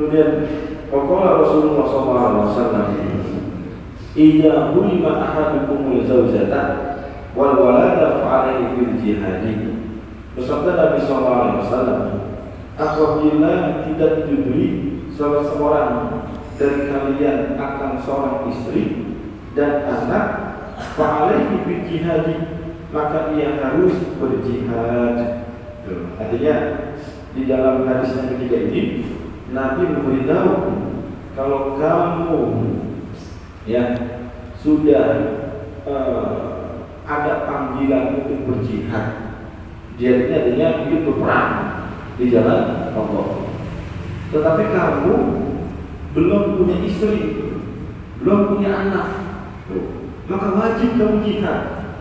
Kemudian Qala Rasulullah SAW, "Idza hulima ahadukumul zawjata wal walada fa'alaihi bil jihadi." Bersabda Nabi SAW, apabila tidak diberi salah seorang dari kalian akan seorang istri dan anak, fa'alaihi bil jihadi, maka ia harus berjihad. Artinya di dalam hadis yang ketiga ini Nabi memberitahu, kalau kamu sudah ada panggilan untuk berjihad, jihad ini artinya ikut berperang di jalan Allah, tetapi kamu belum punya istri, belum punya anak, maka wajib kamu jihad.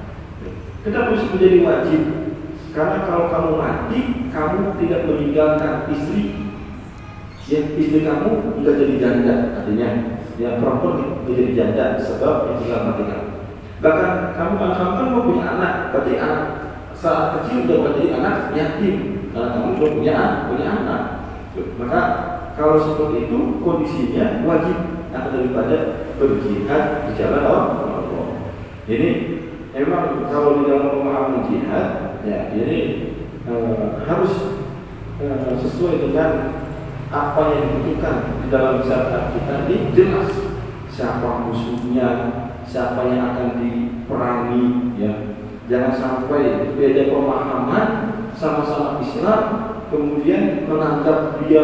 Kenapa harus menjadi wajib? Karena kalau kamu mati, kamu tidak meninggalkan istri, istri kamu tidak jadi janda, artinya perempuan menjadi janda sebab yang tinggal mati kamu. Bahkan kamu kan mau punya anak, berarti anak saat kecil sudah bukan jadi anak yatim, karena kamu belum punya anak. Maka kalau seperti itu kondisinya wajib daripada berjihad di jalan Allah. Jadi memang kalau di dalam pemahaman jihad, jadi harus sesuai dengan apa yang dibutuhkan di dalam syariat kita. Ini jelas siapa musuhnya, siapa yang akan diperangi, Jangan sampai beda pemahaman, sama-sama Islam, kemudian menganggap dia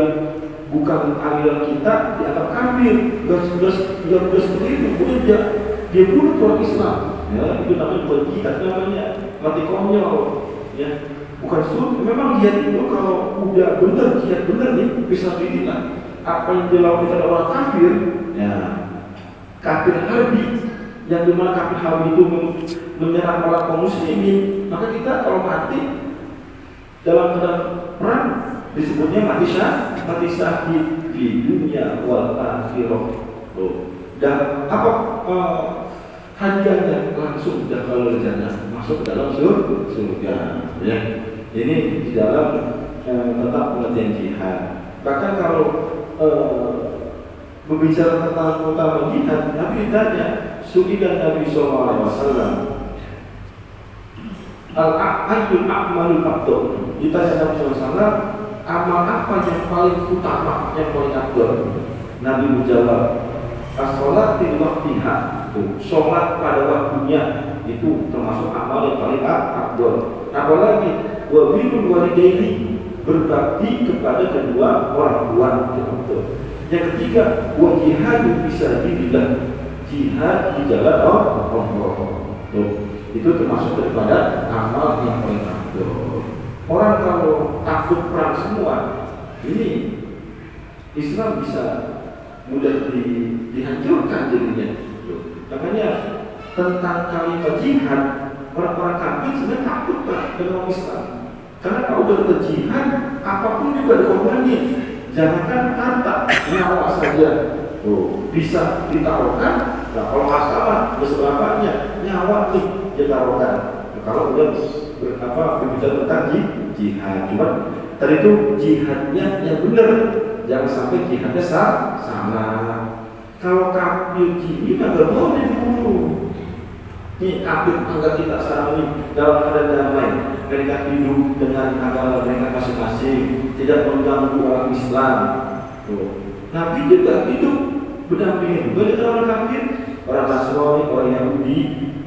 bukan aliran kita, dianggap kafir. Tidak seperti itu. Kemudian dia bunuh orang Islam. Itu namanya bukan jihad, namanya mati konyol. Bukan suruh. Memang jihad itu kalau udah benar, jihad benar nih, bisa dibilang apa yang dilakukan orang kafir, kafir harbi, yang dimana kafir harbi itu menyerang orang kaum muslimin, maka kita kalau mati dalam keadaan perang disebutnya mati syahid di dunia wal akhirah. Dan apa hadiahnya? Langsung dakhalul jannah, masuk ke dalam surga. Ini di dalam tentang pengertian jihad. Bahkan kalau berbicara tentang utama jihad, Nabi ditanya, su'ilan Nabi SAW, al-ayyul a'malul afdal. Ditanya Nabi SAW, amal apa yang paling utama, yang paling afdal? Nabi menjawab, as-sholatil waqtiha, sholat pada waktunya, itu termasuk amal yang paling afdal. Apalagi wa birrul walidaini, berbakti kepada kedua orang tua, itu afdal. Yang ketiga, wa jihadu fisabilillah, jihad di jalan Allah. Itu termasuk daripada amal yang paling afdal. Orang kalau takut perang semua, ini Islam bisa mudah dihancurkan jadinya. Makanya tentang kalimat jihad, orang-orang kafir sebenarnya takut dengan Islam. Karena kalau udah berjihad, apapun juga dikorbanin. Jangankan harta, nyawa saja bisa ditaruhkan. Nah, kalau masalah bersebarannya nyawa nih ditaruhkan. Kalau udah berbicara tentang jihad, cuma tadi itu jihadnya yang benar, jangan sampai jihadnya salah. Kalau kafir jihad nggak boleh dibunuh. Ini kafir anggap kita sekarang ini dalam keadaan damai, mereka hidup dengan agama mereka masing-masing, tidak mengganggu orang Islam. Nabi juga hidup berdampingan juga dengan orang kafir, orang Nasrani, orang Yahudi,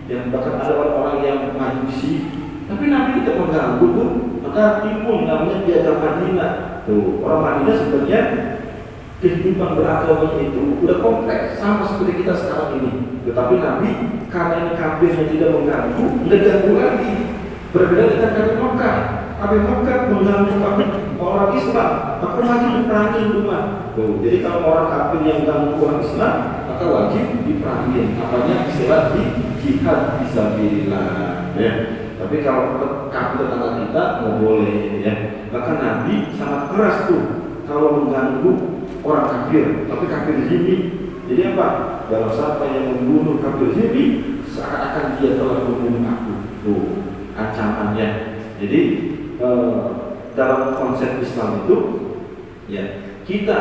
yang bahkan ada orang-orang yang Majusi. Tapi Nabi tidak mengganggu tuh, maka timbul namanya Piagam Madinah. Orang Madinah sebenarnya kehidupan beragama itu udah kompleks sama seperti kita sekarang ini. Tetapi Nabi karena ini kafir yang tidak mengganggu, tidak ganggu lagi. Berbeda dengan kafir Mekah. Kafir Mekah mengganggu orang Islam, maka wajib diperangi rumah. Jadi kalau orang kafir yang mengganggu orang Islam, maka wajib diperangi. Apanya istilah jihad fisabilillah. Tapi kalau kafir tetangga kita nggak boleh. Bahkan Nabi sangat keras tuh kalau mengganggu orang kafir, tapi kafir zimmi. Jadi apa? Dalam siapa yang membunuh kafir zimmi, seakan-akan dia telah membunuh aku. Ancamannya. Jadi dalam konsep Islam itu, kita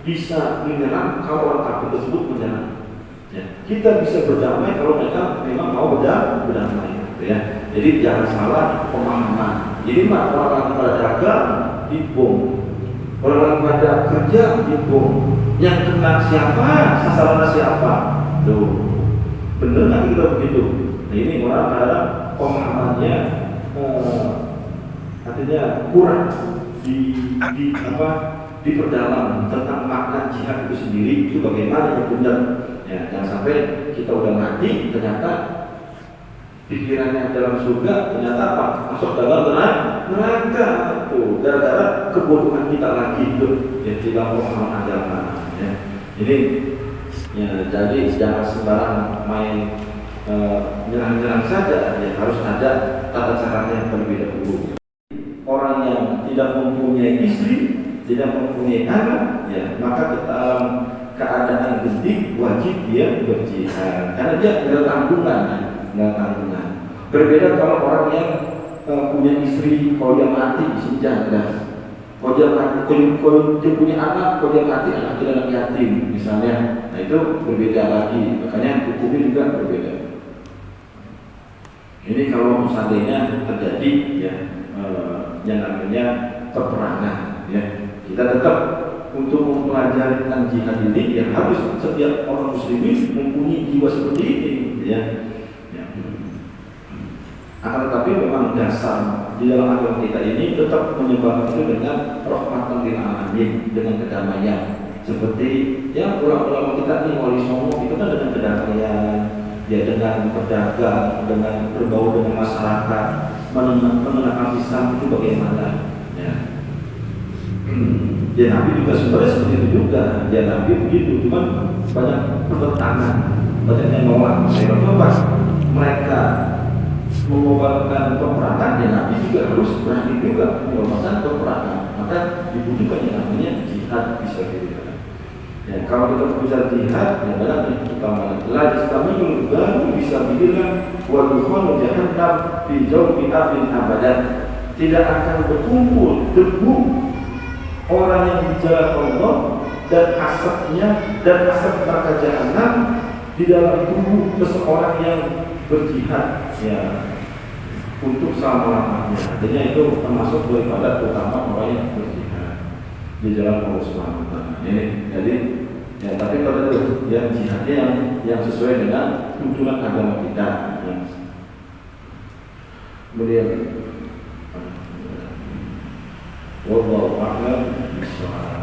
bisa menyerang kalau orang kafir tersebut menyerang. Ya, kita bisa berdamai kalau mereka memang mau berdamai, ya. Jadi jangan salah pemahaman. Jadi orang pada dagang dibom, orang pada kerja dibom, yang kena siapa, sasaran siapa, tuh bener nggak kita begitu? Nah ini orang kadang pemahamannya artinya kurang diperdalam tentang makna jihad itu sendiri, itu bagaimana yang benar. Ya, jangan sampai kita udah mati ternyata pikirannya dalam surga, ternyata apa? Masuk dalam neraka. Tuh, gara-gara kebodohan kita lagi itu, ya tidak pemahaman agama. Ya. Jadi, ya jadi jangan sembarang main nyerang-nyerang saja. Ya harus ada tata caranya yang berbeda dulu. Orang yang tidak mempunyai istri, tidak mempunyai anak, ya maka dalam keadaan genting wajib dia berjihad karena dia nggak tanggungan, nggak tanggungan. Berbeda kalau orang yang punya istri, kalau dia mati bisa janda, kalau dia mati, kalau dia punya anak, kalau dia mati anaknya anak yatim misalnya, nah itu berbeda lagi. Makanya hukumnya juga berbeda. Ini kalau seandainya terjadi ya yang namanya peperangan, ya kita tetap untuk mempelajari tentang jihad ini ya harus setiap orang muslimin mempunyai jiwa seperti ini, ya. Akan tetapi memang dasar di dalam agama kita ini tetap menyebarkan itu dengan rahmatan lil alamin, dengan kedamaian. Seperti ya ulama-ulama kita nih Wali Songo itu kan dengan kedamaian, ya dengan berdagang, dengan berbaur dengan masyarakat, mengenalkan Islam itu bagaimana, ya. Ya Nabi juga sebenarnya seperti itu juga. Ya Nabi begitu, cuman banyak pertentangan, banyak yang nolak. Kenapa? Mereka mengobarkan peperangan, ya Nabi juga harus berani juga mengobarkan peperangan. Maka dibutuhkan yang namanya jihad bisa dikatakan. Ya kalau kita berbicara jihad, ya banyak utama. La islamiyul baru bisa bilang wa dukhul jahannam fi jawfi abin abadan. Tidak akan berkumpul debu orang yang bicara Allah dan asapnya dan asap neraka jahanam di dalam tubuh seseorang yang berjihad, ya untuk selama-lamanya. Artinya itu termasuk daripada utama orang yang berjihad di jalan Allah Subhanahu wa taala. Ini jadi ya tapi pada itu yang jihadnya yang sesuai dengan tuntunan agama kita. Ya. Kemudian wallahu a'lam bishawab.